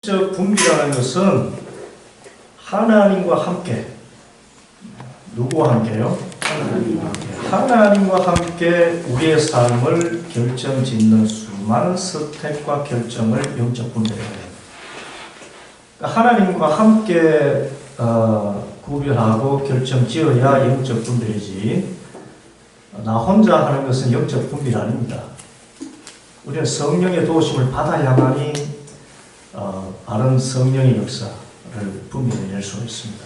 영적 분비라는 것은 하나님과 함께, 누구와 함께요? 하나님과 함께 우리의 삶을 결정짓는 수많은 선택과 결정을 영적 분배라고 해요. 하나님과 함께 구별하고 결정지어야 영적 분별이지, 나 혼자 하는 것은 영적 분별이 아닙니다. 우리는 성령의 도우심을 받아야만이 바른 성령의 역사를 분별해낼 수 있습니다.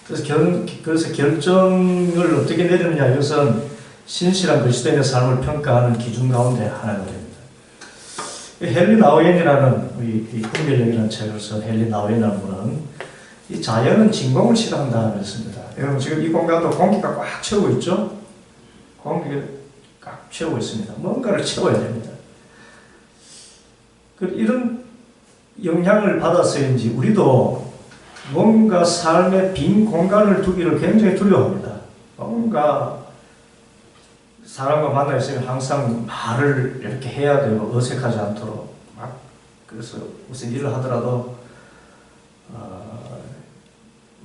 그래서 결정을 어떻게 내리느냐, 이것은 신실한 그리스도인의 삶을 평가하는 기준 가운데 하나가 됩니다. 헨리 나우엔이라는 이 분별력이라는 책을 쓴 헨리 나우엔이라는 분은 이 자연은 진공을 싫어한다 그랬습니다. 여러분 지금 이 공간도 공기가 꽉 채우고 있죠? 공기를 꽉 채우고 있습니다. 뭔가를 채워야 됩니다. 이런 영향을 받아서인지 우리도 뭔가 삶의 빈 공간을 두기를 굉장히 두려워합니다. 뭔가 사람과 만나 있으면 항상 말을 이렇게 해야 되고 어색하지 않도록 그래서 무슨 일을 하더라도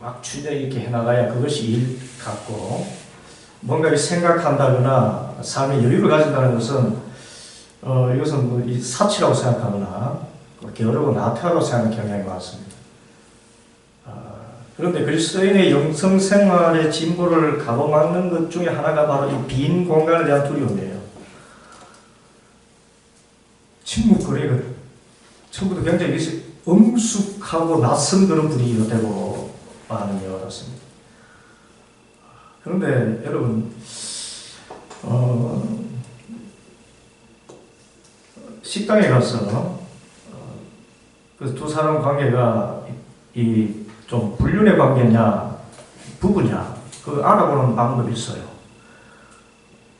막 주저 이렇게 해나가야 그것이 일 같고, 뭔가 생각한다거나 삶의 여유를 가진다는 것은 이것은 뭐 이 사치라고 생각하거나 게으르고 나태하다고 생각하는 경향이 많습니다. 그런데 그리스도인의 영성 생활의 진보를 가로막는 것 중에 하나가 바로 이 빈 공간에 대한 두려움이에요. 침묵거리가 처음부터 굉장히 엄숙하고 낯선 그런 분위기가 되고 많은 것 같습니다. 그런데 여러분, 식당에 가서 그 두 사람 관계가 좀 불륜의 관계냐, 부부냐, 그 알아보는 방법이 있어요.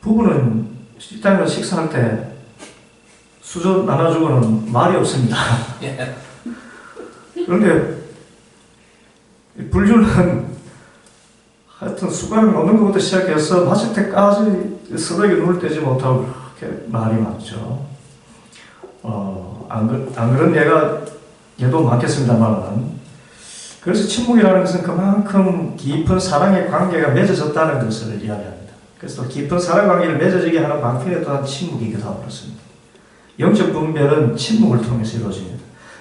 부부는 식당에서 식사할 때 수저 나눠주고는 말이 없습니다. 그런데 불륜은 하여튼 숟가락 놓는 것부터 시작해서 마실 때까지 서로에게 눈을 떼지 못하고 그렇게 말이 많죠. 안 그런 얘도 많겠습니다만, 그래서 침묵이라는 것은 그만큼 깊은 사랑의 관계가 맺어졌다는 것을 이야기합니다. 그래서 또 깊은 사랑 관계를 맺어지게 하는 방편이 또한 침묵이기도 하고 그렇습니다. 영적 분별은 침묵을 통해서 이루어집니다.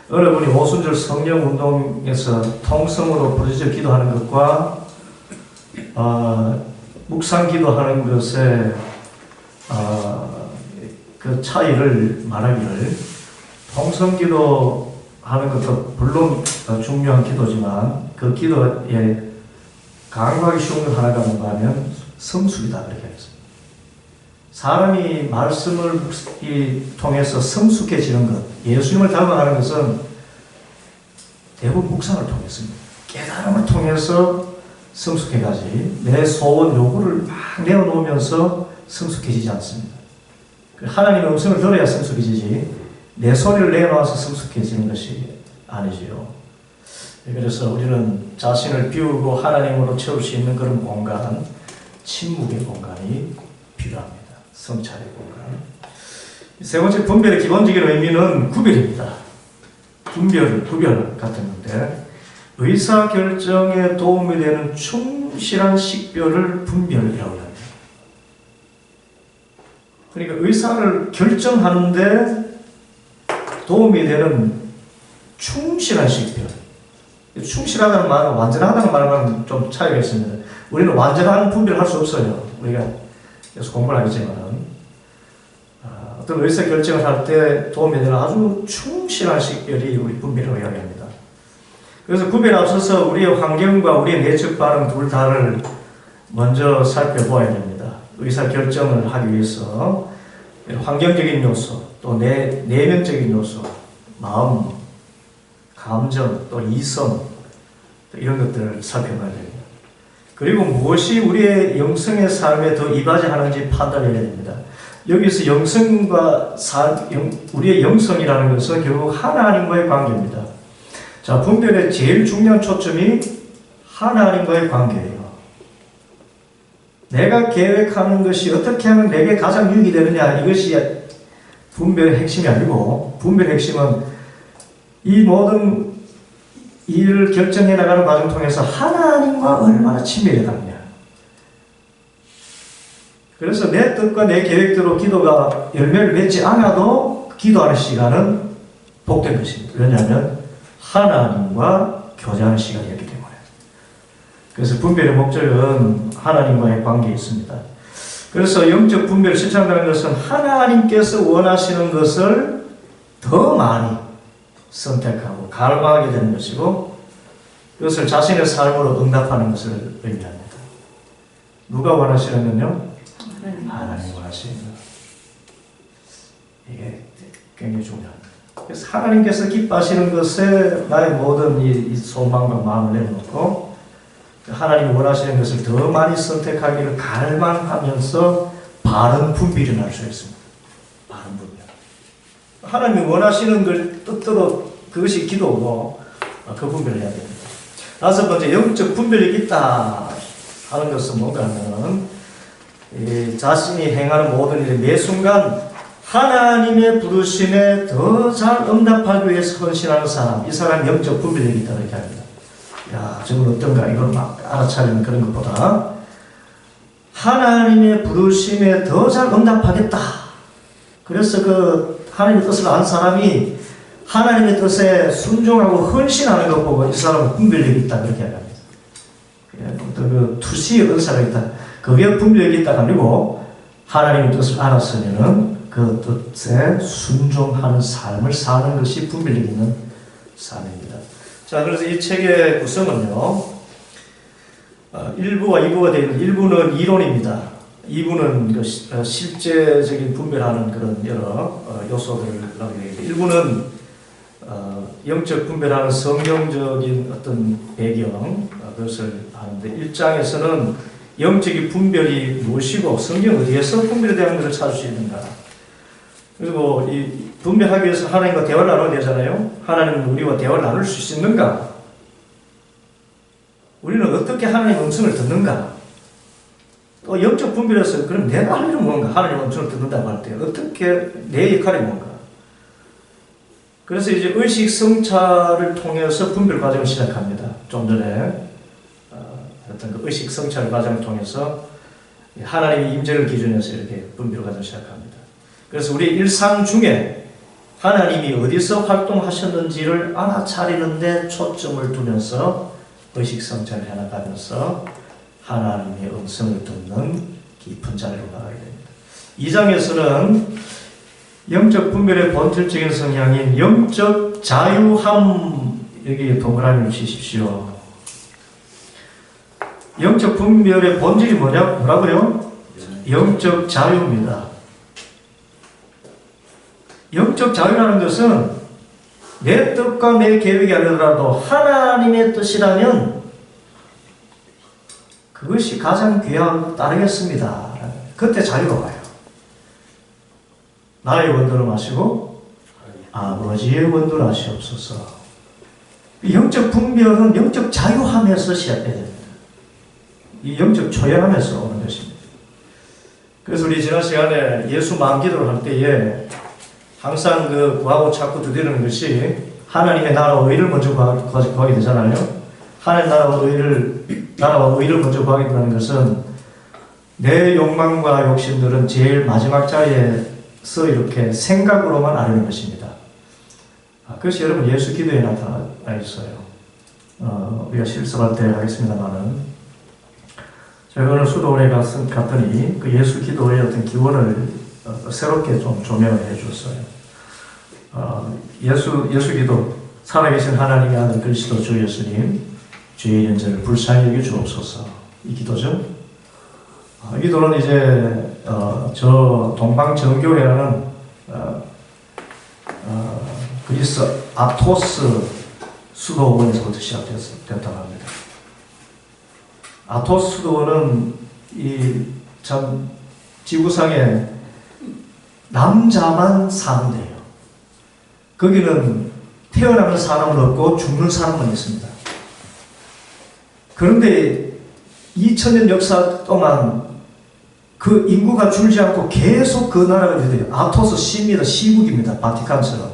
여러분이 오순절 성령 운동에서 통성으로 부르짖어 기도하는 것과 묵상 기도하는 것의 그 차이를 말하기를, 통성 기도하는 것도 물론 중요한 기도지만 그 기도에 간과하기 쉬운 것 하나가 뭔가 하면 성숙이다, 그렇게 하겠습니다. 사람이 말씀을 통해서 성숙해지는 것, 예수님을 닮아가는 것은 대부분 묵상을 통했습니다. 깨달음을 통해서 성숙해가지, 내 소원 요구를 막 내어놓으면서 성숙해지지 않습니다. 하나님의 음성을 들어야 성숙해지지, 내 소리를 내놓아서 성숙해지는 것이 아니지요. 그래서 우리는 자신을 비우고 하나님으로 채울 수 있는 그런 공간, 침묵의 공간이 필요합니다. 성찰의 공간. 세 번째, 분별의 기본적인 의미는 구별입니다. 구별 같은 건데, 의사결정에 도움이 되는 충실한 식별을 분별이라고 합니다. 그러니까 의사를 결정하는데 도움이 되는 충실한 식별. 충실하다는 말은 완전하다는 말과는 좀 차이가 있습니다. 우리는 완전한 분별을 할 수 없어요. 우리가 계속 공부를 하겠지만, 어떤 의사 결정을 할 때 도움이 되는 아주 충실한 식별이 우리 분별이라고 이야기합니다. 그래서 구별에 앞서서 우리의 환경과 우리의 내적 반응 둘 다를 먼저 살펴보아야 됩니다. 의사 결정을 하기 위해서 환경적인 요소, 또 내면적인 요소, 마음, 감정, 또 이성, 또 이런 것들을 살펴봐야 됩니다. 그리고 무엇이 우리의 영성의 삶에 더 이바지하는지 판단해야 됩니다. 여기서 영성과 우리의 영성이라는 것은 결국 하나님과의 관계입니다. 자, 분별의 제일 중요한 초점이 하나님과의 관계예요. 내가 계획하는 것이 어떻게 하면 내게 가장 유익이 되느냐, 이것이 분별의 핵심이 아니고, 분별의 핵심은 이 모든 일을 결정해 나가는 과정 통해서 하나님과 얼마나 친밀해갔냐. 그래서 내 뜻과 내 계획대로 기도가 열매를 맺지 않아도 기도하는 시간은 복된 것입니다. 왜냐하면 하나님과 교제하는 시간이었기 때문에. 그래서 분별의 목적은 하나님과의 관계에 있습니다. 그래서 영적 분별을 실천한다는 것은 하나님께서 원하시는 것을 더 많이 선택하고 갈망하게 되는 것이고, 그것을 자신의 삶으로 응답하는 것을 의미합니다. 누가 원하시는군요? 하나님 원하시는 것. 이게 굉장히 중요합니다. 그래서 하나님께서 기뻐하시는 것에 나의 모든 이 소망과 마음을 내놓고 하나님이 원하시는 것을 더 많이 선택하기를 갈망하면서 바른 분별이 날 수 있습니다. 바른 분별. 하나님이 원하시는 걸 뜻대로 그것이 기도고 그 분별을 해야 됩니다. 다섯 번째, 영적 분별이 있다 하는 것은 뭔가 하면 자신이 행하는 모든 일에 매 순간 하나님의 부르심에 더 잘 응답하기 위해서 헌신하는 사람, 이 사람 영적 분별력이 있다 이렇게 합니다. 야, 저건 어떤가 이걸 막 알아차리는 그런 것보다 하나님의 부르심에 더 잘 응답하겠다. 그래서 그 하나님의 뜻을 아는 사람이 하나님의 뜻에 순종하고 헌신하는 것 보고 이 사람은 분별력이 있다 그렇게 합니다. 어떤 그 투시의 은사가 있다. 그게 분별력이 있다가 아니고 하나님의 뜻을 알았으면은 그 뜻에 순종하는 삶을 사는 것이 분별력 있는 삶입니다. 자, 그래서 이 책의 구성은요, 1부와 2부가 되어 있는 1부는 이론입니다. 2부는 그 실제적인 분별하는 그런 여러 요소들을 나오게 됩니다. 1부는 영적 분별하는 성경적인 어떤 배경, 그것을 하는데 1장에서는 영적인 분별이 무엇이고 성경 어디에서 분별에 대한 것을 찾을 수 있는가. 그리고 이 분별하기 위해서 하나님과 대화를 나눠야 되잖아요. 하나님은 우리와 대화를 나눌 수 있는가? 우리는 어떻게 하나님의 음성을 듣는가? 또 영적 분별에서 그럼 내가 할 일은 뭔가? 하나님의 음성을 듣는다고 할 때 어떻게 내 역할이 뭔가? 그래서 이제 의식 성찰을 통해서 분별 과정을 시작합니다. 좀 전에 어떤 그 의식 성찰 과정을 통해서 하나님의 임재를 기준해서 이렇게 분별 과정을 시작합니다. 그래서 우리 일상 중에 하나님이 어디서 활동하셨는지를 알아차리는 데 초점을 두면서 의식 성찰을 해나가면서 하나님의 음성을 듣는 깊은 자리로 나가게 됩니다. 2장에서는 영적 분별의 본질적인 성향인 영적 자유함, 여기 동그라미를 치십시오. 영적 분별의 본질이 뭐라고요? 영적 자유입니다. 영적 자유라는 것은 내 뜻과 내 계획이 아니더라도 하나님의 뜻이라면 그것이 가장 귀하고 따르겠습니다. 그때 자유가 와요. 나의 원도를 마시고 아버지의 원도를 하시옵소서. 영적 분별은 영적 자유함에서 시작해야 됩니다. 이 영적 초연함에서 오는 것입니다. 그래서 우리 지난 시간에 예수 마음기도를 할 때에 항상 그 구하고 찾고 두드리는 것이 하나님의 나라와 의를 먼저 구하게 되잖아요. 하나님 나라와 의를 먼저 구하게 된다는 것은 내 욕망과 욕심들은 제일 마지막 자리에서 이렇게 생각으로만 아르는 것입니다. 그것이 여러분 예수 기도에 나타나 있어요. 우리가 실습할 때 하겠습니다만은 제가 오늘 수도원에 갔더니 그 예수 기도의 어떤 기원을 새롭게 좀 조명을 해주었어요. 예수 기도, 살아계신 하나님의 아들 그리스도 주 예수님, 죄의 연제를 불쌍히 여겨 주옵소서. 이 기도죠. 이 기도는 이제 저 동방정교회라는 그리스 아토스 수도원에서부터 시작됐다고 합니다. 아토스 수도원은 이 참 지구상에 남자만 사는 데예요. 거기는 태어나는 사람은 없고 죽는 사람만 있습니다. 그런데 2000년 역사 동안 그 인구가 줄지 않고 계속 그 나라가 유대해요. 아토스 시입니다. 시국입니다. 바티칸처럼.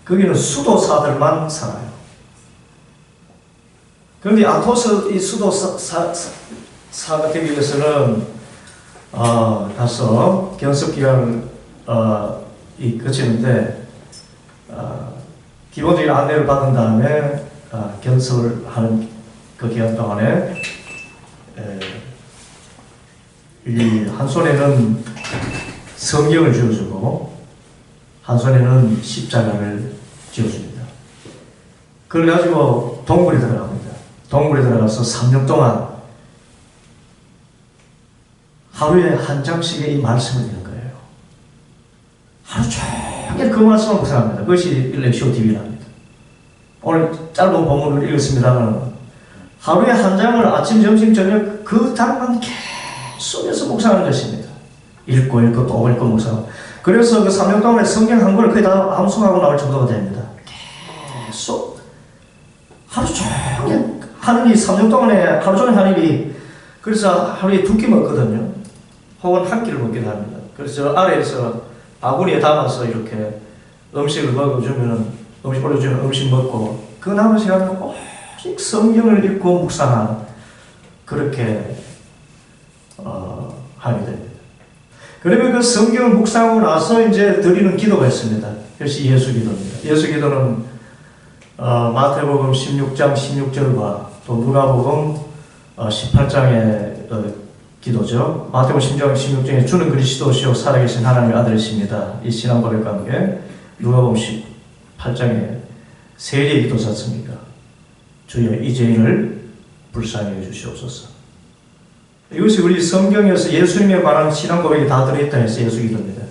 거기는 수도사들만 살아요. 그런데 아토스 이 수도사가 되기 위해서는 가서 견습 기간을 거치는데 기본적인 안내를 받은 다음에 견습을 하는 그 기간 동안에 이 한 손에는 성경을 쥐어주고 한 손에는 십자가를 쥐어줍니다. 그걸 가지고 동굴에 들어갑니다. 동굴에 들어가서 3년 동안 하루에 한 장씩의 이 말씀을 읽는 거예요. 하루 종일 그 말씀을 묵상합니다. 그것이 렉시오 TV랍니다. 오늘 짧은 본문을 읽었습니다만 하루에 한 장을 아침, 점심, 저녁 그 단만 계속해서 묵상하는 것입니다. 읽고 또 읽고 묵상. 그래서 그 3년 동안에 성경 한 권을 거의 다 암송하고 나올 정도가 됩니다. 계속 하루 종일 하는 이 3년 동안에 하루 종일 하는 일이 그래서 하루에 2끼 먹거든요. 혹은 한 끼를 먹기도 합니다. 그래서 아래에서 바구니에 담아서 이렇게 음식을 먹어주면 음식 올려주면 음식 먹고 그 남은 시간은 오직 성경을 읽고 묵상하는 그렇게 하게 됩니다. 그러면 그 성경을 묵상하고 나서 이제 드리는 기도가 있습니다. 그것이 예수 기도입니다. 예수 기도는 마태복음 16장 16절과 또 누가복음 18장의 기도죠. 마태복음 16장 16절에 주는 그리스도시요 살아계신 하나님의 아들이십니다. 이 신앙 고백과 함께 누가복음 18장에 세리의 기도지 않습니까? 주여 이 죄인을 불쌍히 여주시옵소서. 이것이 우리 성경에서 예수님에 관한 신앙 고백이 다 들어있다 해서 예수 기도입니다.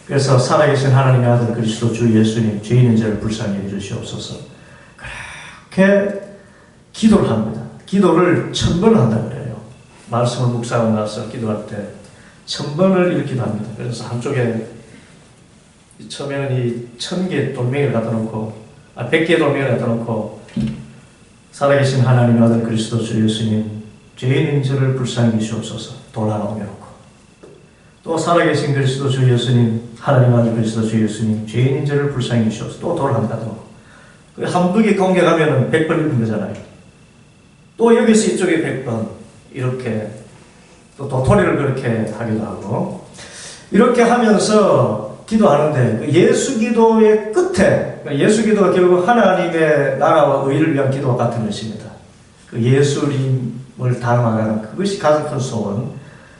그래서 살아계신 하나님의 아들 그리스도 주 예수님 죄인인 자를 불쌍히 여주시옵소서. 그렇게 기도를 합니다. 기도를 1000번 한다 그래요. 말씀을 묵상하고 나서 기도할 때 1000번을 이렇게 기도합니다. 그래서 한쪽에 처음에는 이 1000개 돌멩이를 갖다 놓고 100개의 돌멩이를 갖다 놓고 살아계신 하나님의 아들 그리스도 주 예수님 죄인인 저를 불쌍히 여주시옵소서. 돌 하나 옮겨놓고 또 살아계신 그리스도 주 예수님 하나님 아들 그리스도 주 예수님 죄인인 저를 불쌍히 여주시옵소서. 또 돌 하나 갖다 놓고 한두 개 공격하면 100번 읽는 거잖아요. 또 여기서 이쪽에 100번 이렇게 또 도토리를 그렇게 하기도 하고 이렇게 하면서 기도하는데 예수 기도의 끝에 예수 기도가 결국 하나님의 나라와 의를 위한 기도와 같은 것입니다. 그 예수님을 닮아가는 그것이 가장 큰 소원.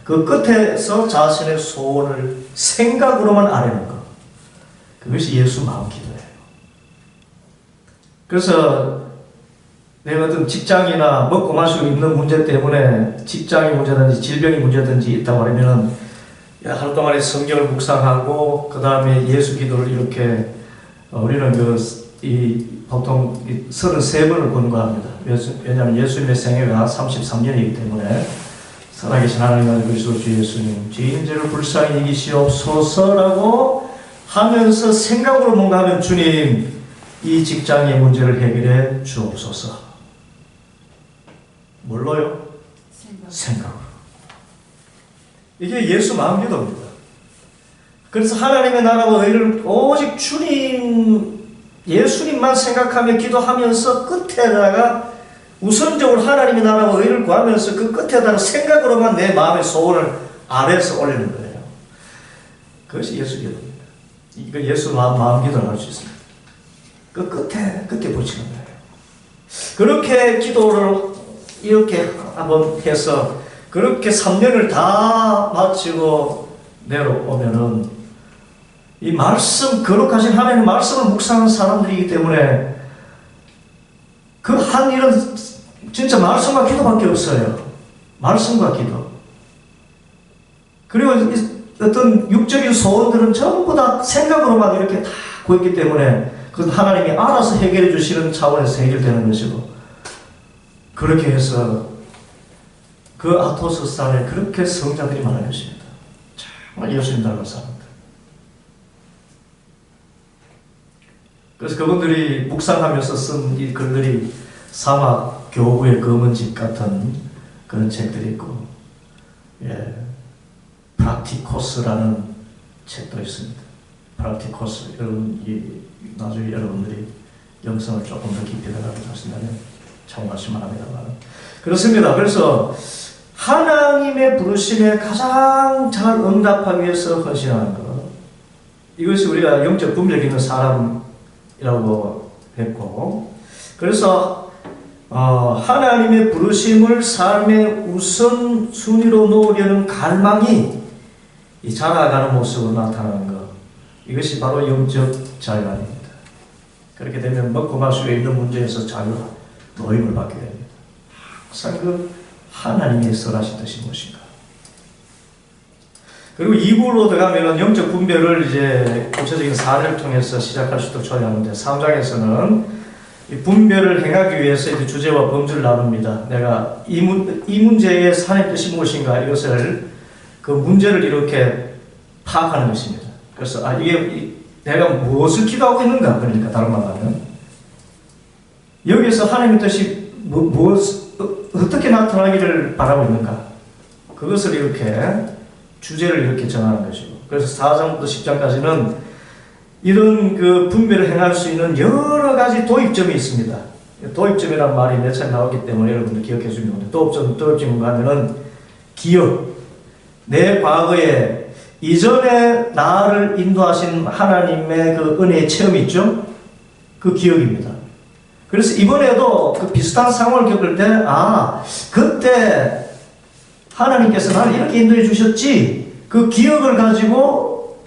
그 끝에서 자신의 소원을 생각으로만 아뢰는 것. 그것이 예수 마음 기도예요. 그래서 내가 어떤 직장이나 먹고 마시고 입는 문제 때문에 직장의 문제든지 질병의 문제든지 있다고 하면은 하루 동안에 성경을 묵상하고 그 다음에 예수 기도를 이렇게 우리는 보통 33번을 권고합니다. 왜냐하면 예수님의 생애가 33년이기 때문에 살아계신 하나님 그리스도 주 예수님 죄인 저를 불쌍히 여기시옵소서라고 하면서 생각으로 뭔가 하면 주님 이 직장의 문제를 해결해 주옵소서. 뭘로요? 생각으로. 이게 예수 마음 기도입니다. 그래서 하나님의 나라와 의를 오직 주님, 예수님만 생각하며 기도하면서 끝에다가 우선적으로 하나님의 나라와 의를 구하면서 그 끝에다가 생각으로만 내 마음의 소원을 아래서 올리는 거예요. 그것이 예수 기도입니다. 이거 예수 마음 기도를 할 수 있습니다. 그 끝에 붙이는 거예요. 그렇게 기도를 이렇게 한번 해서 그렇게 3년을 다 마치고 내려오면은 이 말씀, 거룩하신 하나님의 말씀을 묵상한 사람들이기 때문에 그 한 일은 진짜 말씀과 기도밖에 없어요. 말씀과 기도. 그리고 어떤 육적인 소원들은 전부 다 생각으로만 이렇게 다 구했기 때문에 그건 하나님이 알아서 해결해 주시는 차원에서 해결되는 것이고 그렇게 해서 그 아토스 산에 그렇게 성자들이 많은 것입니다. 정말 예수님 닮은 사람들. 그래서 그분들이 묵상하면서 쓴 이 글들이 사막 교부의 검은 집 같은 그런 책들이 있고 프락티코스라는 책도 있습니다. 프라티코스 나중에 여러분들이 영성을 조금 더 깊이 들어가서 하신다면 참고하시면 합니다만 그렇습니다. 그래서 하나님의 부르심에 가장 잘 응답하기 위해서 헌신하는 것, 이것이 우리가 영적 분별 있는 사람이라고 했고, 그래서 하나님의 부르심을 삶의 우선순위로 놓으려는 갈망이 이 자라가는 모습으로 나타나는 것, 이것이 바로 영적 자유 아닙니다. 그렇게 되면 먹고 마시고 있는 문제에서 자유, 노임을 받게 됩니다. 항상 그 하나님의 설하신 뜻이 무엇인가. 그리고 2부로 들어가면 영적 분별을 이제 구체적인 사례를 통해서 시작할 수 있도록 초대하는데, 3장에서는 이 분별을 행하기 위해서 이제 주제와 범주를 나눕니다. 내가 이 문제의 하나님의 뜻이 무엇인가, 이것을 그 문제를 이렇게 파악하는 것입니다. 그래서 이게 내가 무엇을 기도하고 있는가, 그러니까 다른 말로 하면 여기서 하나님의 뜻이 어떻게 나타나기를 바라고 있는가, 그것을 이렇게 주제를 이렇게 정하는 것이고, 그래서 4장부터 10장까지는 이런 그 분별을 행할 수 있는 여러 가지 도입점이 있습니다. 도입점이라는 말이 몇 차례 나오기 때문에 여러분들 기억해 주면 됩니다. 도입점이 뭔가 하면은 기억, 내 과거에 이전에 나를 인도하신 하나님의 그 은혜의 체험이 있죠? 그 기억입니다. 그래서 이번에도 그 비슷한 상황을 겪을 때, 그때 하나님께서 나를 이렇게 인도해 주셨지, 그 기억을 가지고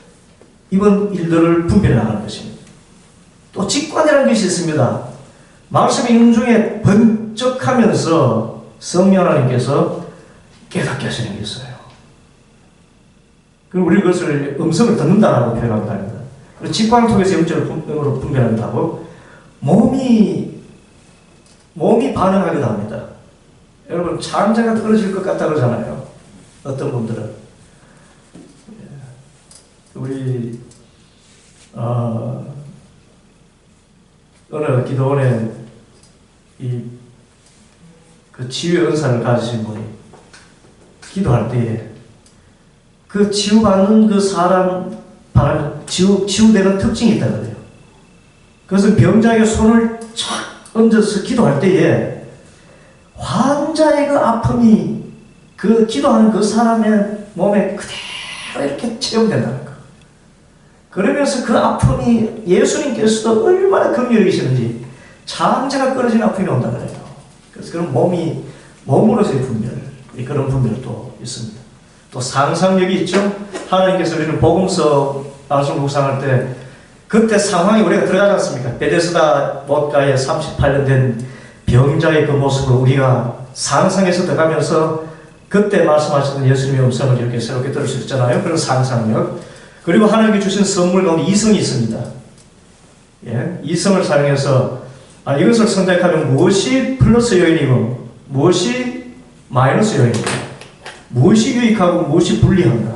이번 일들을 분별해 나가는 것입니다. 또 직관이라는 것이 있습니다. 말씀 읽는 중에 번쩍하면서 성령 하나님께서 깨닫게 하시는 게 있어요. 그리고 우리 그것을 음성을 듣는다라고 표현하기도 합니다. 그리고 직관을 통해서 영적으로 분별한다고 몸이 반응하기도 합니다. 여러분, 창자가 떨어질 것 같다 그러잖아요. 어떤 분들은. 우리 어느 기도원에 그 치유의 은사를 가지신 분이 기도할 때에 그 치유받는 그 사람 치유되는 특징이 있다 그래요. 그것은 병자에게 손을 착 얹어서 기도할 때에 환자의 그 아픔이 그 기도하는 그 사람의 몸에 그대로 이렇게 체험된다는 거. 그러면서 그 아픔이 예수님께서도 얼마나 긍휼이시는지 창자가 끊어진 아픔이 온다 그래요. 그래서 그런 몸으로서의 분별, 그런 분별도 있습니다. 또 상상력이 있죠. 하나님께서 우리는 복음서 말씀 묵상할 때 그때 상황에 우리가 들어가지 않습니까? 베데스다 못가에 38년 된 병자의 그 모습을 우리가 상상해서 들어가면서 그때 말씀하셨던 예수님의 음성을 이렇게 새롭게 들을 수 있잖아요. 그런 상상력. 그리고 하나님께 주신 선물 가운데 이성이 있습니다. 예? 이성을 사용해서 이것을 선택하면 무엇이 플러스 요인이고 무엇이 마이너스 요인이고 무엇이 유익하고 무엇이 불리한가,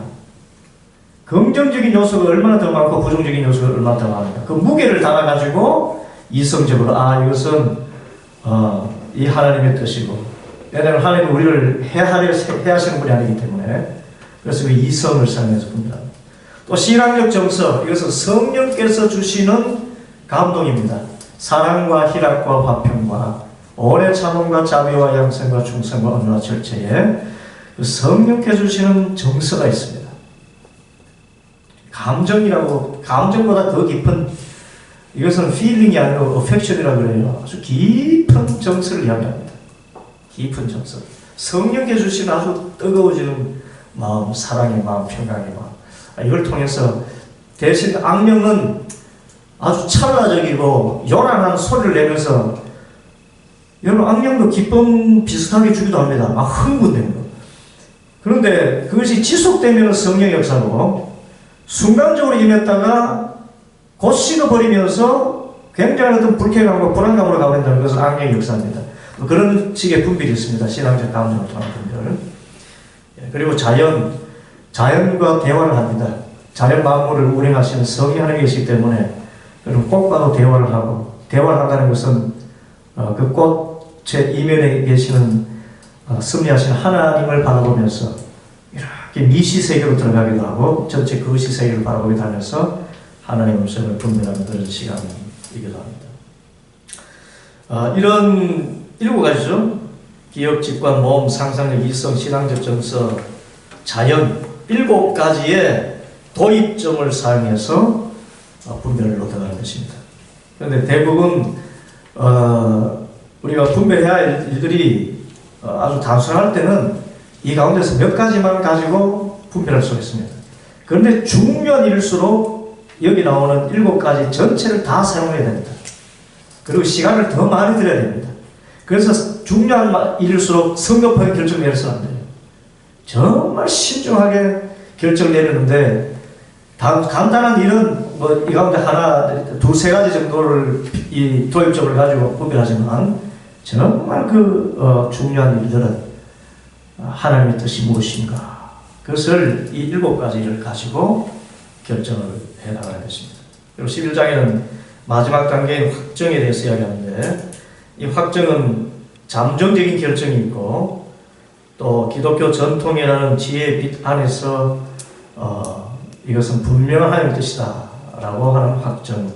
긍정적인 요소가 얼마나 더 많고 부정적인 요소가 얼마나 더 많은가, 그 무게를 달아가지고 이성적으로 이것은 이 하나님의 뜻이고, 왜냐하면 하나님은 우리를 해하시는 분이 아니기 때문에, 그래서 그 이성을 사용해서 분별합니다. 또 신앙적 정서, 이것은 성령께서 주시는 감동입니다. 사랑과 희락과 화평과 오래 참음과 자비와 양성과 충성과 언어와 절제에 그 성령께서 주시는 정서가 있습니다. 감정보다 더 깊은, 이것은 feeling이 아니고 affection이라고 그래요. 아주 깊은 정서를 이야기합니다. 깊은 정서. 성령께서 주시는 아주 뜨거워지는 마음, 사랑의 마음, 평강의 마음. 이걸 통해서 대신 악령은 아주 찰나적이고 요란한 소리를 내면서, 여러분 악령도 기쁨 비슷하게 주기도 합니다. 막 흥분되는 거. 그런데 그것이 지속되면 성령의 역사고, 순간적으로 임했다가 곧 식어버리면서 굉장한 어떤 불쾌감과 불안감으로 가버린다는 것은 악령의 역사입니다. 그런 식의 분별이 있습니다. 신앙적 감정을 통한 분별. 그리고 자연과 대화를 합니다. 자연 만물을 운행하시는 성이 하나님 계시기 때문에, 여러분 꽃과도 대화를 하고, 대화를 한다는 것은 그 꽃의 이면에 계시는 섭리하신 하나님을 바라보면서 이렇게 미시 세계로 들어가기도 하고 전체 거시 세계를 바라보기도 하면서 하나님의 음성을 분별하는 그런 시간이기도 합니다. 이런 7가지죠. 기억, 직관, 모험, 상상력, 이성, 신앙적 정서, 자연 7가지의 도입점을 사용해서 분별을 얻어가는 것입니다. 그런데 대부분 우리가 분별해야 할 일들이 아주 단순할 때는 이 가운데서 몇 가지만 가지고 분별할 수 있습니다. 그런데 중요한 일일수록 여기 나오는 7가지 전체를 다 사용해야 됩니다. 그리고 시간을 더 많이 들여야 됩니다. 그래서 중요한 일일수록 성급하게 결정 내려서는 안 돼요. 정말 신중하게 결정 내리는데 간단한 일은 이 가운데 하나, 두세 가지 정도를 이 도입점을 가지고 분별하지만 정말 중요한 일들은 하나님의 뜻이 무엇인가, 그것을 이 7가지를 가지고 결정을 해 나가는 것입니다. 그리고 11장에는 마지막 단계인 확정에 대해서 이야기하는데, 이 확정은 잠정적인 결정이 있고 또 기독교 전통이라는 지혜의 빛 안에서 이것은 분명한 하나님의 뜻이다 라고 하는 확정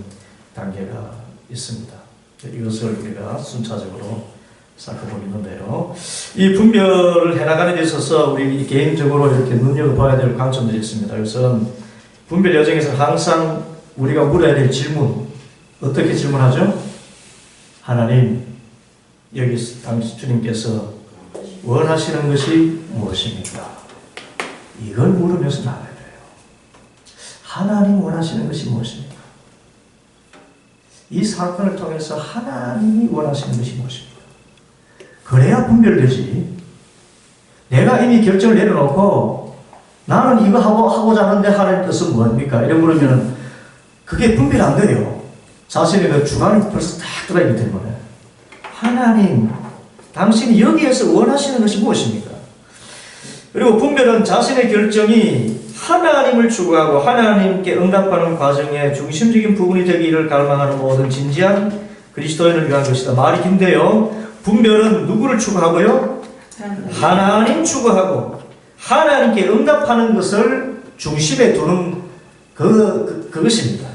단계가 있습니다. 이것을 우리가 순차적으로 살펴보고 있는데요. 이 분별을 해나가는 데 있어서 우리 개인적으로 이렇게 눈여겨봐야 될 관점들이 있습니다. 그래서 분별 여정에서 항상 우리가 물어야 될 질문, 어떻게 질문하죠? 하나님, 여기 당시 주님께서 원하시는 것이 무엇입니까? 이걸 물으면서 나가야 돼요. 하나님 원하시는 것이 무엇입니까? 이 사건을 통해서 하나님이 원하시는 것이 무엇입니까? 그래야 분별되지. 내가 이미 결정을 내려놓고 나는 이거 하고자 하는데 하나님 뜻은 뭡니까? 이래 물으면 그게 분별이 안 돼요. 자신의 그 주관이 벌써 딱 들어있기 때문에. 하나님, 당신이 여기에서 원하시는 것이 무엇입니까? 그리고 분별은 자신의 결정이 하나님을 추구하고 하나님께 응답하는 과정의 중심적인 부분이 되기를 갈망하는 모든 진지한 그리스도인을 위한 것이다. 말이 긴데요. 분별은 누구를 추구하고요? 하나님 추구하고 하나님께 응답하는 것을 중심에 두는 그것입니다.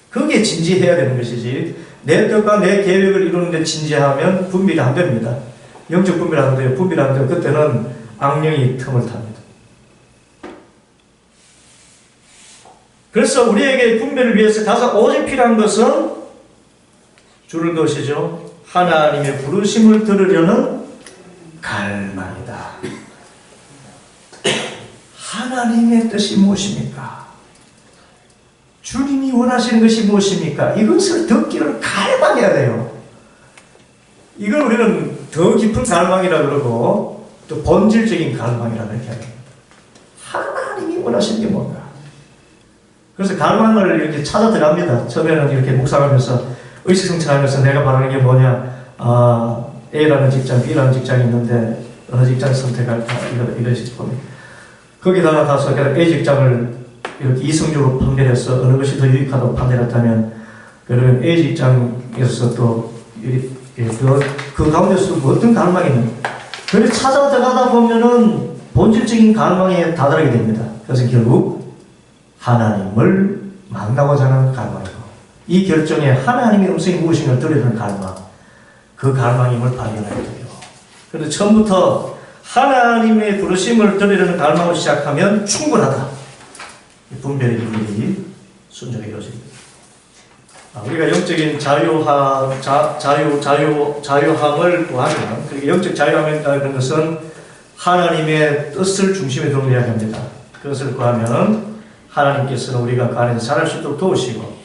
그게 진지해야 되는 것이지, 내 뜻과 내 계획을 이루는데 진지하면 분별이 안 됩니다. 영적 분별 안 돼요. 분별 안 돼요. 그때는 악령이 틈을 탑니다. 그래서 우리에게 분별을 위해서 가장 오직 필요한 것은 줄을 것이죠. 하나님의 부르심을 들으려는 갈망이다. 하나님의 뜻이 무엇입니까? 주님이 원하시는 것이 무엇입니까? 이것을 듣기를 갈망해야 돼요. 이걸 우리는 더 깊은 갈망이라 그러고 또 본질적인 갈망이라고 이렇게 합니다. 하나님이 원하시는 게 뭔가. 그래서 갈망을 이렇게 찾아 들어갑니다. 처음에는 이렇게 묵상하면서 의식성찰하면서 내가 바라는 게 뭐냐, A라는 직장, B라는 직장이 있는데 어느 직장을 선택할까, 이러시 보면 거기다가 가서 그냥 A 직장을 이렇게 이성적으로 판별해서 어느 것이 더 유익하다고 판별했다면, 그러면 A 직장에서 또 그 가운데서 어떤 갈망이 있는가, 그래서 찾아 들어가다 보면은 본질적인 갈망에 다다르게 됩니다. 그래서 결국 하나님을 만나고자 하는 갈망이고, 이 결정에 하나님의 음성이 무엇인가 들으려는 갈망, 그 갈망임을 발견하게 돼요. 그런데 처음부터 하나님의 부르심을 들으려는 갈망을 시작하면 충분하다. 분별의 일들이 순종에 이루어집니다. 우리가 영적인 자유함을 구하면, 그리고 영적 자유함이라는 것은 하나님의 뜻을 중심에 두는 이야기입니다. 그것을 구하면 하나님께서는 우리가 그 안에서 잘할 수 있도록 도우시고,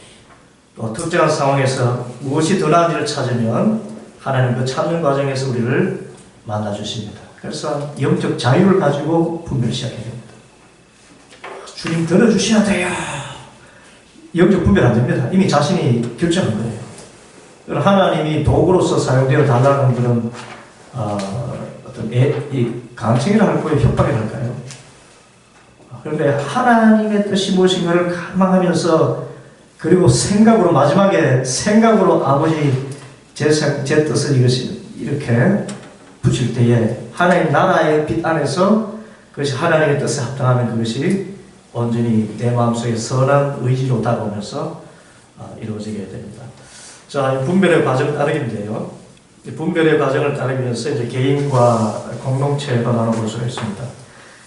또 특정한 상황에서 무엇이 더 나은지를 찾으면 하나님 그 찾는 과정에서 우리를 만나주십니다. 그래서 영적 자유를 가지고 분별을 시작해야 됩니다. 주님 들어주셔야 돼요. 영적 분별 안 됩니다. 이미 자신이 결정한 거예요. 하나님이 도구로서 사용되어 달라는 그런 어떤 간청이라 할까요? 협박이라 할까요? 그런데 하나님의 뜻이 무엇인가를 갈망하면서, 그리고 생각으로, 마지막에 생각으로 아버지 제 뜻을 이것이 이렇게 붙일 때에 하나님 나라의 빛 안에서 그것이 하나님의 뜻에 합당하면 그것이 온전히 내 마음속에 선한 의지로 다가오면서 이루어지게 됩니다. 자, 분별의 과정 따르기인데요. 분별의 과정을 따르기 위해서 이제 개인과 공동체가 나눠볼 수가 있습니다.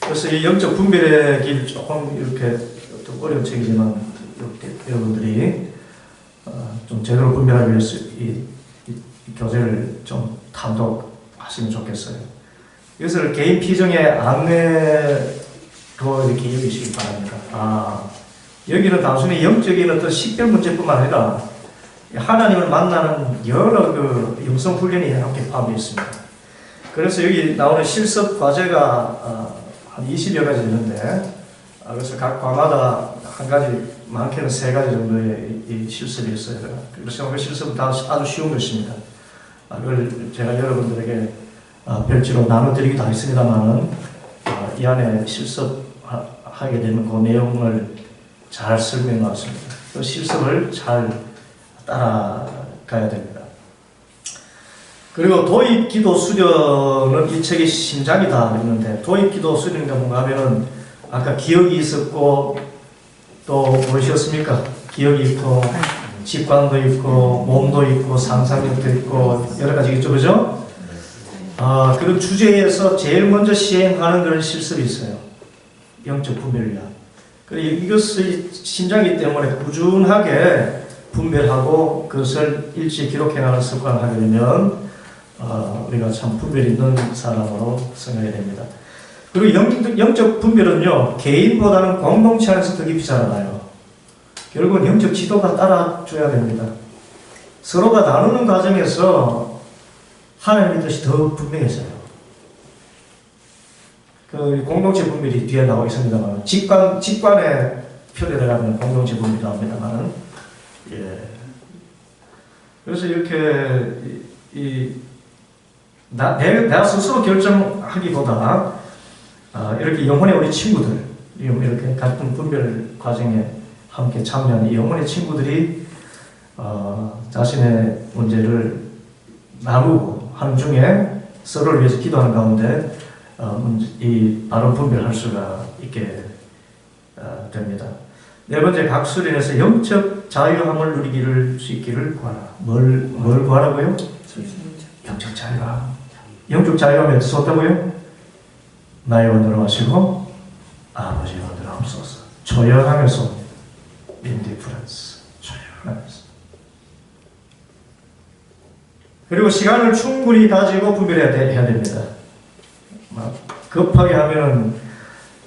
그래서 이 영적 분별의 길 조금 이렇게 좀 어려운 책이지만 여러분들이 좀 제대로 분별하기 위해서 이 교재를 좀 탐독하시면 좋겠어요. 이것을 개인 피정의 안내로 이렇게 여기시기 바랍니다. 여기는 단순히 영적인 어떤 식별 문제뿐만 아니라 하나님을 만나는 여러 그 영성 훈련이 함께 포함되어 있습니다. 그래서 여기 나오는 실습 과제가 한 20여 가지 되는데, 그래서 각 과마다 한 가지, 많게는 3가지 정도의 이 실습이 있어요. 그래서 그 실습은 다 아주 쉬운 것입니다. 그걸 제가 여러분들에게 별지로 나눠드리기도 하겠습니다만은, 이 안에 실습하게 되는 그 내용을 잘 설명해 놨습니다. 그 실습을 잘 따라가야 됩니다. 그리고 도입 기도 수련은 이 책의 심장이다 했는데, 도입 기도 수련이 뭔가 하면은 아까 기억이 있었고 또 무엇이었습니까? 기억이 있고 직관도 있고 몸도 있고 상상력도 있고 여러 가지 있죠, 그죠? 그런 주제에서 제일 먼저 시행하는 그런 실습이 있어요. 영적 분별을 위한. 그리고 이것의 심장이기 때문에 꾸준하게 분별하고 그것을 일찍 기록해나가는 습관을 하게 되면 우리가 참 분별 있는 사람으로 생각이 됩니다. 그리고 영적 분별은요, 개인보다는 공동체 안에서 더 깊이 자라나요. 결국은 영적 지도가 따라줘야 됩니다. 서로가 나누는 과정에서 하나님의 뜻이 더 분명해져요. 그 공동체 분별이 뒤에 나와 있습니다만, 직관에 표현해가면 공동체 분별이 나옵니다만, 그래서 이렇게 내가 스스로 결정하기보다 이렇게 영혼의 우리 친구들, 이렇게 같은 분별 과정에 함께 참여하는 이 영혼의 친구들이 자신의 문제를 나누고 하는 중에 서로를 위해서 기도하는 가운데 이 바른 분별할 수가 있게 됩니다. 4번째, 각 수련에서 영적 자유함을 누리기를 수 있기를 구하라. 뭘 구하라고요? 영적 자유함. 영적 자유함이 어디서 왔다고요? 나의 원으로 하시고 아버지의 원으로 하옵소서. 조용하면서 indifference. 조용하면서. 그리고 시간을 충분히 가지고 분별해야 됩니다. 급하게 하면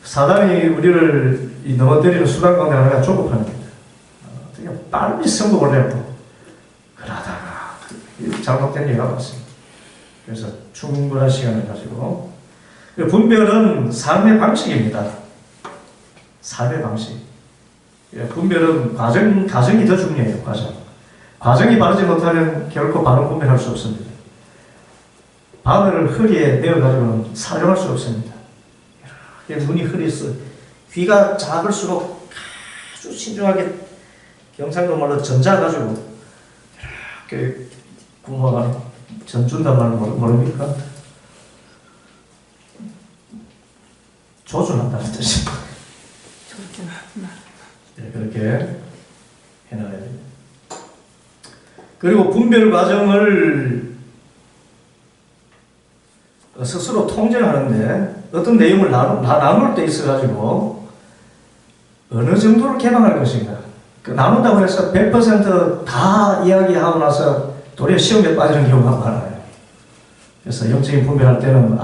사단이 우리를 넘어뜨리는 수단 가운데 하나가 조급하는 겁니다. 빨리 성공을 내고 그러다가 잘못된 일이 나왔습니다. 그래서 충분한 시간을 가지고, 분별은 삶의 방식입니다. 삶의 방식. 분별은 과정이 더 중요해요. 과정이 바르지 못하면 결코 바른 분별할 수 없습니다. 바늘을 허리에 내어가지고는 사용할 수 없습니다. 눈이 흐려서 귀가 작을수록 아주 신중하게, 경상도 말로 전자가지고 이렇게 구멍을 전준단 말로 모릅니까? 조준한다는 뜻입니다. 그렇게 해놔야 됩니다. 그리고 분별 과정을 스스로 통제를 하는데 어떤 내용을 나눌 때 있어가지고 어느 정도를 개방할 것인가. 나눈다고 해서 100% 이야기하고 나서 도리어 시험에 빠지는 경우가 많아요. 그래서 영적인 분별할 때는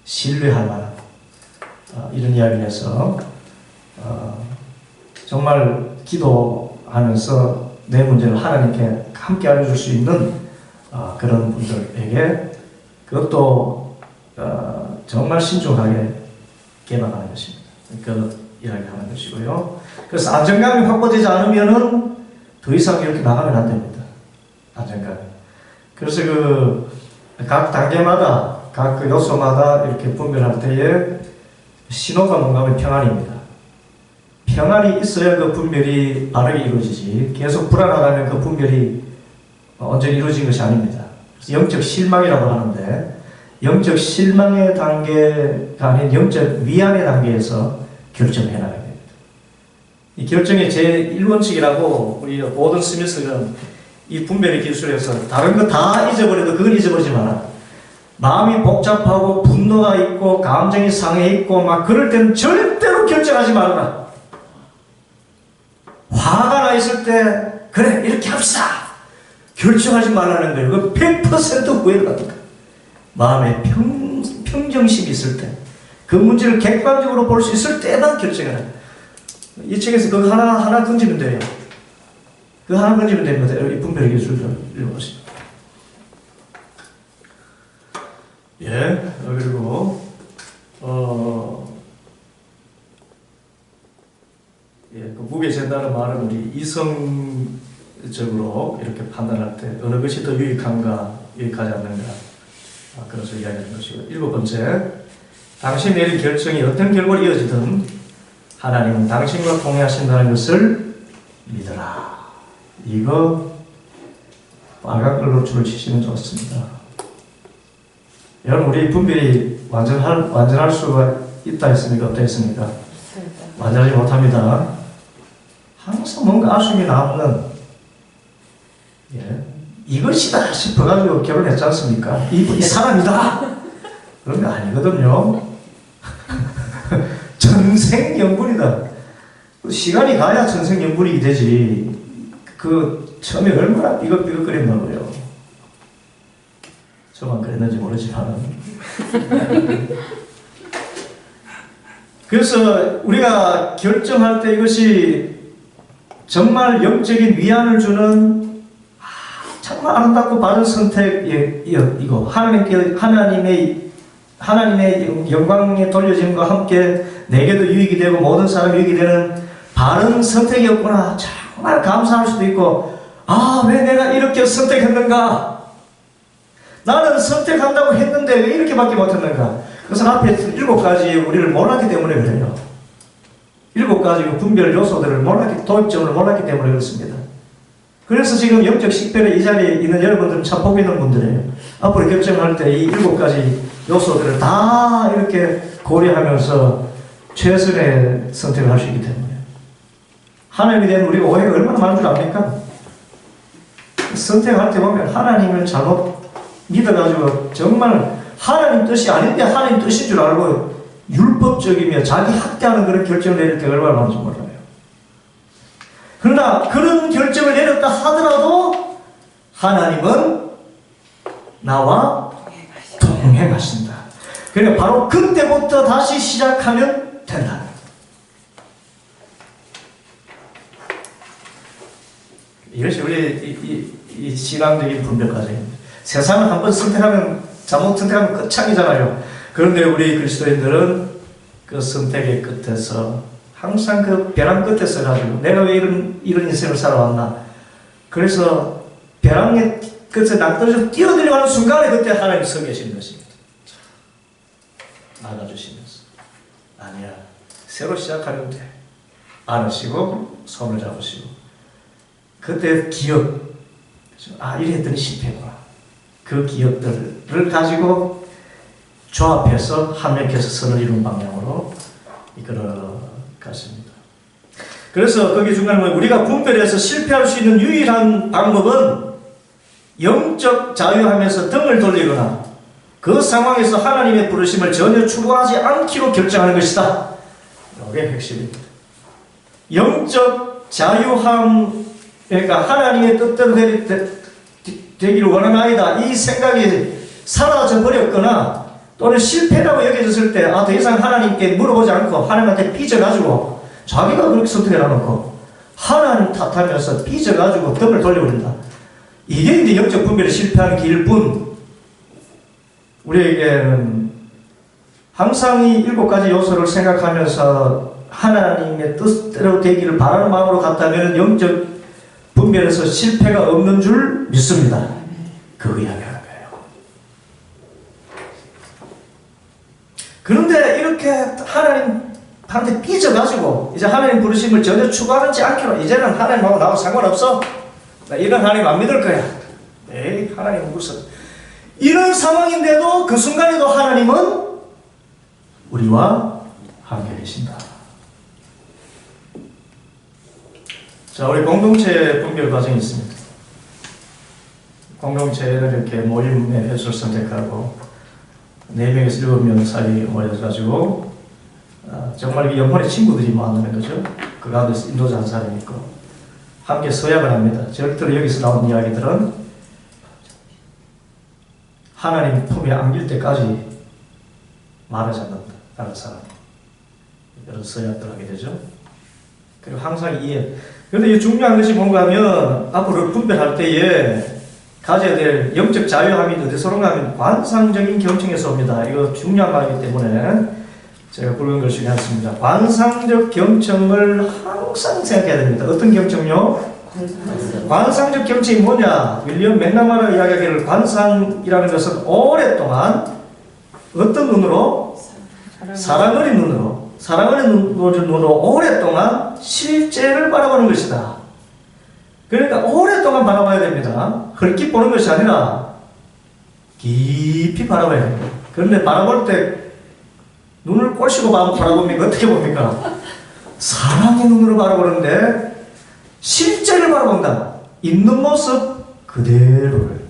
신뢰할 만한 이런 이야기를 해서 정말 기도하면서 내 문제를 하나님께 함께 알려줄 수 있는 그런 분들에게 그것도 정말 신중하게 개방하는 것입니다. 그 이야기하는 것이고요. 그래서 안정감이 확보되지 않으면은 더 이상 이렇게 나가면 안 됩니다. 안정감. 그래서 각 단계마다, 각 요소마다 이렇게 분별할 때에 신호가 뭔가 하면 평안입니다. 평안이 있어야 그 분별이 바르게 이루어지지, 계속 불안하다면 그 분별이 온전히 이루어진 것이 아닙니다. 그래서 영적 실망이라고 하는데, 영적 실망의 단계가 아닌 영적 위안의 단계에서 결정해 나가야 됩니다. 이 결정의 제1원칙이라고 우리 오던 스미스가 이 분별의 기술에서 다른 거 다 잊어버려도 그걸 잊어버리지 마라. 마음이 복잡하고 분노가 있고 감정이 상해 있고 막 그럴 때는 절대로 결정하지 말아라. 화가 나 있을 때 그래 이렇게 합시다. 결정하지 말라는 거예요. 그 100% 후회를 합니다. 마음에 평정심이 있을 때 그 문제를 객관적으로 볼 수 있을 때만 결정을 해요. 이 책에서 그거 하나 던지면 돼요. 그거 하나 던지면 됩니다. 이 분별의 기술을 읽어보시죠. 예, 그리고 그 무게 잰다는 말은 우리 이성적으로 이렇게 판단할 때 어느 것이 더 유익한가, 유익하지 않는가, 그래서 이야기하는 것이고, 7번째, 당신 내린 결정이 어떤 결과로 이어지든 하나님은 당신과 통해하신다는 것을 믿어라. 이거 빨간 걸로 줄을 치시면 좋습니다. 여러분, 우리 분별이 완전할 수가 있다 했습니까? 어땠습니까? 완전하지 못합니다. 항상 뭔가 아쉬움이 남는, 이것이다 싶어가지고 결혼했지 않습니까? 이 사람이다! 그런 거 아니거든요. 전생연분이다. 시간이 가야 전생연분이 되지. 그 처음에 얼마나 삐걱삐걱거렸나고요. 저만 그랬는지 모르지만. 그래서 우리가 결정할 때 이것이 정말 영적인 위안을 주는 정말 아름답고 바른 선택이고 하나님의 영광에 돌려짐과 함께 내게도 유익이 되고 모든 사람이 유익이 되는 바른 선택이었구나. 정말 감사할 수도 있고, 왜 내가 이렇게 선택했는가? 나는 선택한다고 했는데 왜 이렇게밖에 못했는가? 그것은 앞에 7가지 우리를 몰랐기 때문에 그래요. 7가지 분별 요소들을 도입점을 몰랐기 때문에 그렇습니다. 그래서 지금 영적 식별에 이 자리에 있는 여러분들은 참 복 있는 분들이에요. 앞으로 결정할 때 이 7가지 요소들을 다 이렇게 고려하면서 최선의 선택을 할 수 있기 때문에. 하나님에 대한 우리가 오해가 얼마나 많은 줄 압니까? 선택할 때 보면 하나님을 잘못 믿어가지고 정말 하나님 뜻이 아닌데 하나님 뜻인 줄 알고 율법적이며 자기 학대하는 그런 결정을 내릴 때 얼마나 많은지 몰라요. 그러나 그런 결정을 내렸다 하더라도 하나님은 나와 동행하신다. 그러니까 바로 그때부터 다시 시작하면 된다. 이것이 우리 이 신앙적인 분별까지입니다. 세상은 한번 선택하면 잘못 선택하면 끝장이잖아요. 그런데 우리 그리스도인들은 그 선택의 끝에서 항상 그 벼랑 끝에서 가지고 내가 왜 이런 인생을 살아왔나. 그래서 벼랑의 끝에 낭떠러져 뛰어들어가는 순간에 그때 하나님 서 계시는 것입니다. 나가주시면서 아니야, 새로 시작하려면 돼. 안으시고 손을 잡으시고 그때 기억, 이랬더니 실패구나. 그 기억들을 가지고 조합해서 합력해서 선을 이룬 방향으로 이끌어 갔습니다. 그래서 거기 중간에 우리가 분별해서 실패할 수 있는 유일한 방법은 영적 자유하면서 등을 돌리거나 그 상황에서 하나님의 부르심을 전혀 추구하지 않기로 결정하는 것이다. 이게 핵심입니다. 영적 자유함, 그러니까 하나님의 뜻대로 되기를 원하는 아이다. 이 생각이 사라져 버렸거나 또는 실패라고 여겨졌을 때 더 이상 하나님께 물어보지 않고 하나님한테 삐져가지고 자기가 그렇게 선택을 해놓고 하나님 탓하면서 삐져가지고 등을 돌려버린다. 이게 이제 영적 분별에 실패하는 길일 뿐, 우리에게는 항상 이 7가지 요소를 생각하면서 하나님의 뜻대로 되기를 바라는 마음으로 갔다면 영적 분별에서 실패가 없는 줄 믿습니다. 그 이야기하는 거예요. 그런데 이렇게 하나님한테 삐져가지고 이제 하나님 부르심을 전혀 추구하지 않기로, 이제는 하나님하고 나하고 상관없어. 나 이런 하나님 안 믿을 거야. 에이, 하나님은 무슨. 이런 상황인데도 그 순간에도 하나님은 우리와 함께 계신다. 자, 우리 공동체 분별 과정이 있습니다. 공동체를 이렇게 모임의 횟수를 선택하고 4명에서 7명 사이 모여가지고 정말 이 영혼의 친구들이 만나는 거죠. 그 가운데서 인도자 한 사람이 있고 함께 서약을 합니다. 절대로 여기서 나온 이야기들은 하나님 품에 안길 때까지 말하지 않는다. 다른 사람. 이런 서약들 하게 되죠. 그리고 항상 이해. 그런데 이 중요한 것이 뭔가 하면 앞으로 분별할 때에 가져야 될 영적 자유함이 어디서 오는가 하면 관상적인 경청에서 옵니다. 이거 중요한 말이기 때문에 제가 굵은 걸 준비했습니다. 관상적 경청을 항상 생각해야 됩니다. 어떤 경청요? 관상적 경청이 뭐냐? 윌리엄 맥나마라 이야기하기를 관상이라는 것은 오랫동안 어떤 눈으로? 사랑 어린 눈으로. 사랑 어린 눈으로 오랫동안 실제를 바라보는 것이다. 그러니까 오랫동안 바라봐야 됩니다. 헐기 보는 것이 아니라 깊이 바라봐야 됩니다. 그런데 바라볼 때 눈을 꼬시고 바라봅니까? 어떻게 봅니까? 사랑의 눈으로 바라보는데 실제를 바라본다. 있는 모습 그대로를.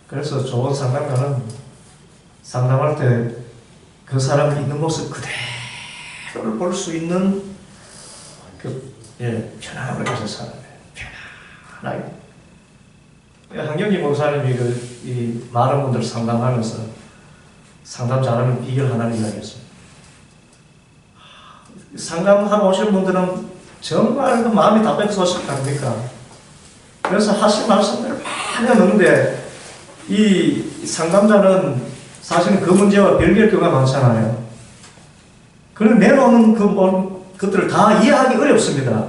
그래서 좋은 상담가는 상담할 때 그 사람이 있는 모습 그대로를 볼 수 있는 편안함을 가진 사람이에요. 편안하게. 한경기 목사님이 이 많은 분들 상담하면서 상담 잘하는 비결 하나를 이야기했습니다. 상담하러 오시는 분들은 정말 그 마음이 답답해서 오실 거 아닙니까? 그래서 하실 말씀들을 많이 하는데 이 상담자는 사실은 그 문제와 별개의 경우가 많잖아요. 그런 내놓는 그것들을 다 이해하기 어렵습니다.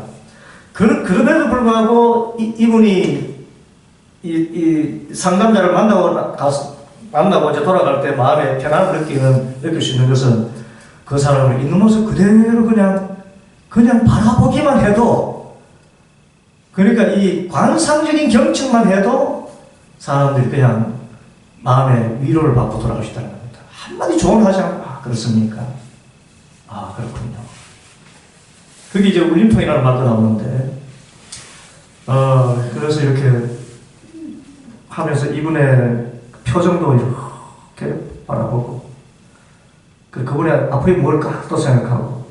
그럼에도 불구하고 이분이 이 상담자를 만나고 이제 돌아갈 때 마음에 편안함을 느낄 수 있는 것은 그 사람을 있는 모습 그대로 그냥 바라보기만 해도, 그러니까 이 관상적인 경청만 해도 사람들이 그냥 마음의 위로를 받고 돌아갈 수 있다는 겁니다. 한마디 조언을 하지 않고, 그렇습니까? 그렇군요. 그게 이제 울림통이라는 말도 나오는데, 그래서 이렇게 하면서 이분의 표정도 이렇게 바라보고, 그분의 앞으로 뭘까 또 생각하고,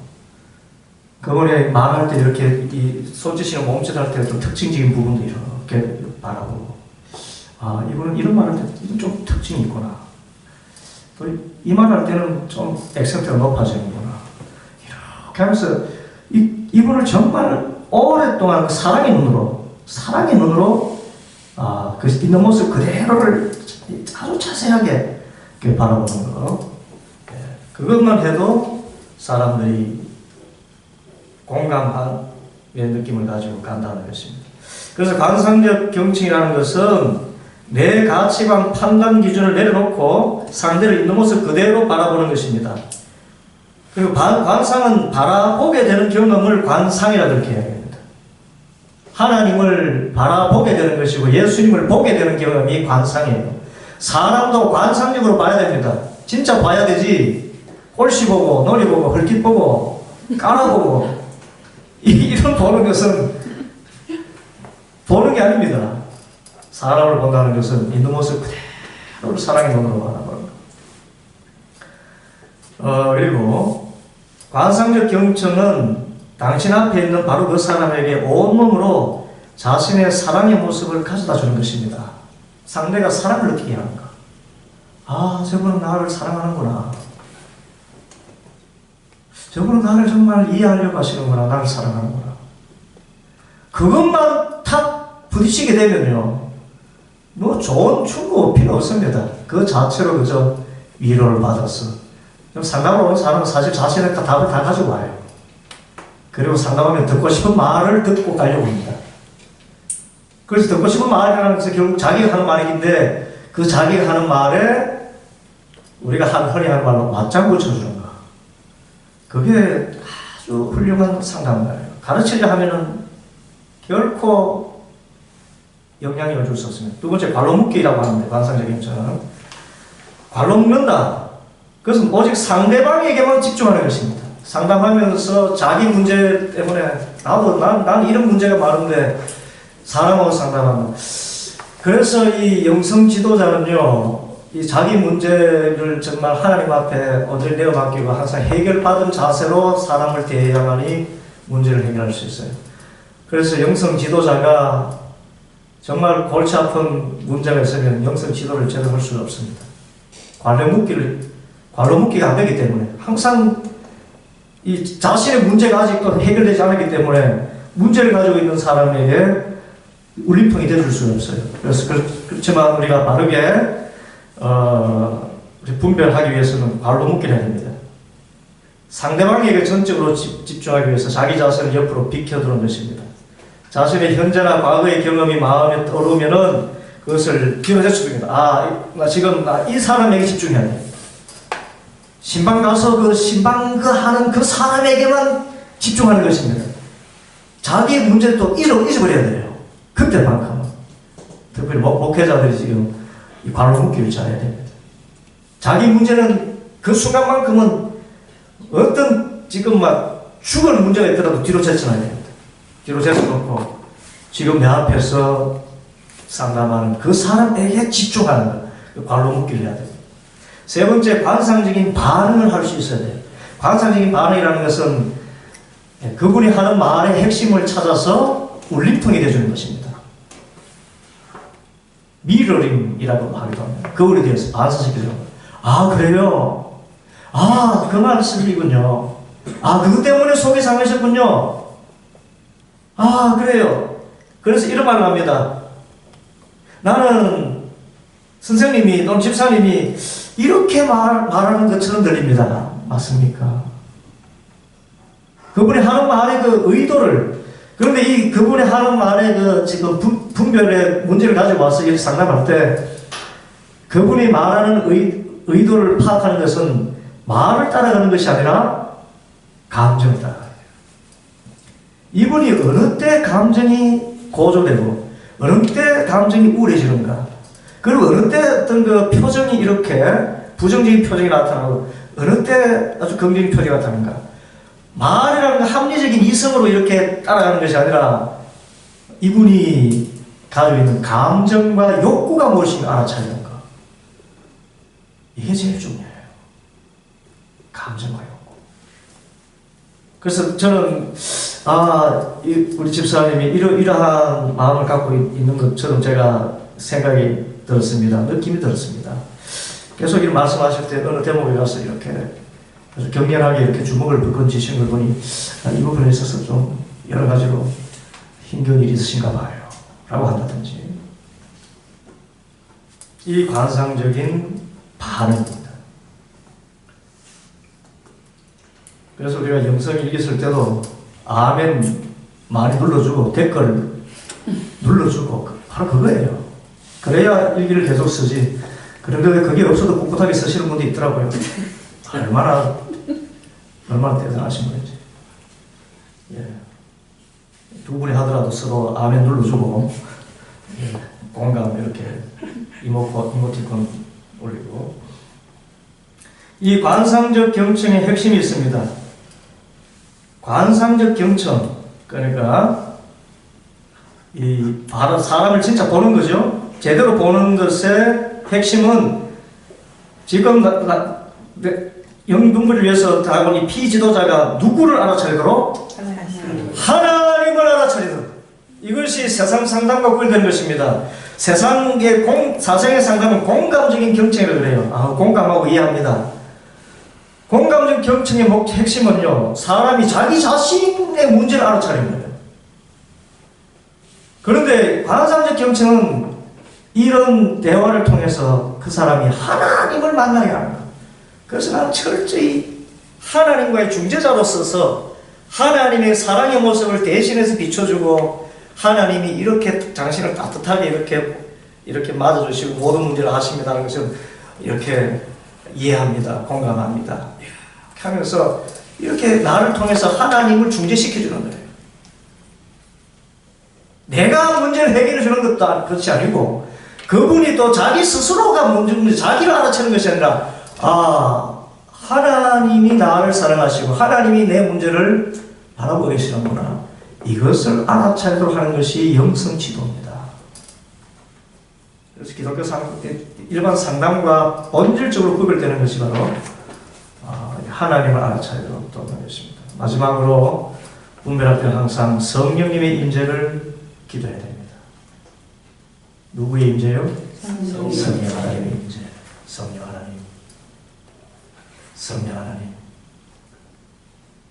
그분의 말할 때 이렇게 이 손짓이나 몸짓 할 때 좀 특징적인 부분도 이렇게 바라보고, 이분은 이런 말할 때 좀 특징이 있구나. 또 이 말할 때는 좀 액센트가 높아지는구나. 이렇게 하면서 이분을 정말 오랫동안 사랑의 눈으로 그 있는 모습 그대로를 아주 자세하게 바라보는 거. 그것만 해도 사람들이 공감한 느낌을 가지고 간다는 것입니다. 그래서 관상적 경청이라는 것은 내 가치관, 판단 기준을 내려놓고 상대를 있는 모습 그대로 바라보는 것입니다. 그리고 관상은 바라보게 되는 경험을 관상이라 그렇게 이야기합니다. 하나님을 바라보게 되는 것이고 예수님을 보게 되는 경험이 관상이에요. 사람도 관상적으로 봐야 됩니다. 진짜 봐야 되지. 꼴씨 보고, 놀이 보고, 헐깃 보고, 깔아보고 이런 보는 것은 보는 게 아닙니다. 사람을 본다는 것은 있는 모습 그대로 사랑의 눈으로 바라보는 것. 그리고 관상적 경청은 당신 앞에 있는 바로 그 사람에게 온몸으로 자신의 사랑의 모습을 가져다 주는 것입니다. 상대가 사랑을 느끼게 하는 것. 저분은 나를 사랑하는구나. 저분은 나를 정말 이해하려고 하시는구나. 나를 사랑하는구나. 그것만 탁 부딪히게 되면요, 뭐 좋은 충고 필요 없습니다. 그 자체로 그저 위로를 받았어. 상담을 오는 사람은 사실 자신의 답을 다 가지고 와요. 그리고 상담하면 듣고 싶은 말을 듣고 가려고 합니다. 그래서 듣고 싶은 말이라는 것은 결국 자기가 하는 말인데 그 자기가 하는 말에 우리가 흔히 하는 말로 맞장구 쳐주는 거. 그게 아주 훌륭한 상담가예요. 가르치려 하면은 결코 영향력을 줄 수 없습니다. 두 번째, 관로 묶기라고 하는데, 관상적인 저는. 관로 묶는다. 그것은 오직 상대방에게만 집중하는 것입니다. 상담하면서 자기 문제 때문에 난 이런 문제가 많은데 사람하고 상담한다. 그래서 이 영성 지도자는요, 이 자기 문제를 정말 하나님 앞에 온전히 내어 맡기고 항상 해결받은 자세로 사람을 대해야만이 문제를 해결할 수 있어요. 그래서 영성 지도자가 정말 골치 아픈 문제가 있으면 영성 지도를 제대로 할 수가 없습니다. 관로 묶기가 안 되기 때문에 항상 이 자신의 문제가 아직도 해결되지 않았기 때문에 문제를 가지고 있는 사람에게 울림통이 되줄 수가 없어요. 그래서 그렇지만 우리가 바르게 우리 분별하기 위해서는 관로 묶기를 해야 됩니다. 상대방에게 전적으로 집중하기 위해서 자기 자신을 옆으로 비켜두는 것입니다. 자신의 현재나 과거의 경험이 마음에 떠오르면은 그것을 뒤로 제쳐줍니다. 나 지금 이 사람에게 집중해야 돼. 신방 가서 하는 그 사람에게만 집중하는 것입니다. 자기의 문제를 또 잊어버려야 돼요. 그때만큼은. 특별히 목회자들이 지금 이 관로 묶기를 잘해야 됩니다. 자기 문제는 그 순간만큼은 어떤 지금 막 죽을 문제가 있더라도 뒤로 제쳐놔야 됩니다. 뒤로 제쳐놓고 지금 내 앞에서 상담하는 그 사람에게 집중하는 것, 그 관로 묶기를 해야 됩니다. 세 번째, 관상적인 반응을 할 수 있어야 돼요. 관상적인 반응이라는 것은 그분이 하는 말의 핵심을 찾아서 울림통이 되어주는 것입니다. 미러링이라고 하기도 합니다. 거울에 대해서 반사시켜주는 거예요. 그래요? 그 말씀이군요. 그것 때문에 속이 상하셨군요. 그래요. 그래서 이런 말을 합니다. 나는 선생님이 또는 집사님이 이렇게 말하는 것처럼 들립니다. 맞습니까? 그분이 하는 말의 그 의도를, 그런데 그분이 하는 말의 지금 분별의 문제를 가지고 와서 이렇게 상담할 때 그분이 말하는 의도를 파악하는 것은 말을 따라가는 것이 아니라 감정을 따라가는 거예요. 이분이 어느 때 감정이 고조되고 어느 때 감정이 우울해지는가, 그리고 어느 때 어떤 그 표정이 이렇게 부정적인 표정이 나타나고 어느 때 아주 긍정적인 표정이 나타나는가. 말이라는 건 합리적인 이성으로 이렇게 따라가는 것이 아니라 이분이 가지고 있는 감정과 욕구가 무엇인가 알아차리는 것. 이게 제일 중요해요. 감정과 욕구. 그래서 저는 우리 집사님이 이러한 마음을 갖고 있는 것처럼 제가 생각이 들었습니다. 느낌이 들었습니다. 계속 이렇게 말씀하실 때 어느 대목에 가서 이렇게 격렬하게 이렇게 주먹을 불끈 쥐시는 걸 보니 이 부분에 있어서 좀 여러 가지로 힘겨운 일이 있으신가 봐요. 라고 한다든지. 이 관상적인 반응입니다. 그래서 우리가 영성 일기 쓸 때도 아멘 많이 눌러주고 댓글 눌러주고 바로 그거예요. 그래야 일기를 계속 쓰지. 그런데 그게 없어도 꿋꿋하게 쓰시는 분도 있더라고요. 얼마나 대단하신 분인지. 두 분이 하더라도 서로 아멘 눌러주고 공감 이렇게 이모티콘 올리고. 이 관상적 경청의 핵심이 있습니다. 관상적 경청, 그러니까 사람을 진짜 보는 거죠. 제대로 보는 것의 핵심은 지금 영분부를 위해서 다가온 이 피지도자가 누구를 알아차리도록? 하나님을 알아차리도록. 이것이 세상 상담과 구별되는 것입니다. 사상의 상담은 공감적인 경청이라고 그래요. 공감하고 이해합니다. 공감적 경청의 핵심은요, 사람이 자기 자신의 문제를 알아차리는 거예요. 그런데 관상적 경청은 이런 대화를 통해서 그 사람이 하나님을 만나게 하는 거예요. 그래서 나는 철저히 하나님과의 중재자로서서 하나님의 사랑의 모습을 대신해서 비춰주고 하나님이 이렇게 당신을 따뜻하게 이렇게 맞아주시고 모든 문제를 하십니다라는 것을 이렇게 이해합니다. 공감합니다. 이렇게 하면서 이렇게 나를 통해서 하나님을 중재시켜주는 거예요. 내가 문제를 해결해 주는 것도 그렇지 아니고 그분이 또 자기 스스로가 문제 자기를 알아채는 것이 아니라 하나님이 나를 사랑하시고 하나님이 내 문제를 바라보고 계시는구나. 이것을 알아차리도록 하는 것이 영성 지도입니다. 그래서 기독교 일반 상담과 본질적으로 구별되는 것이 바로 하나님을 알아차리도록 돕는 것입니다. 마지막으로 분별할 때는 항상 성령님의 임재를 기도해야 됩니다. 누구의 임재요? 성령 하나님의 임재. 성령 하나님. 성령 하나님.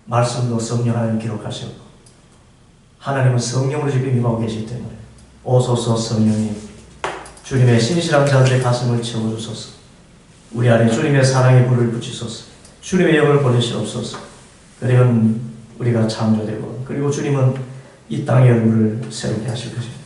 말씀도 성령 하나님 기록하셨고 하나님은 성령으로 지금 임하고 계시기 때문에 오소서 성령님, 주님의 신실한 자들의 가슴을 채워주소서. 우리 안에 주님의 사랑의 불을 붙이소서. 주님의 영을 보내시옵소서. 그러면 우리가 창조되고 그리고 주님은 이 땅의 얼굴을 새롭게 하실 것입니다.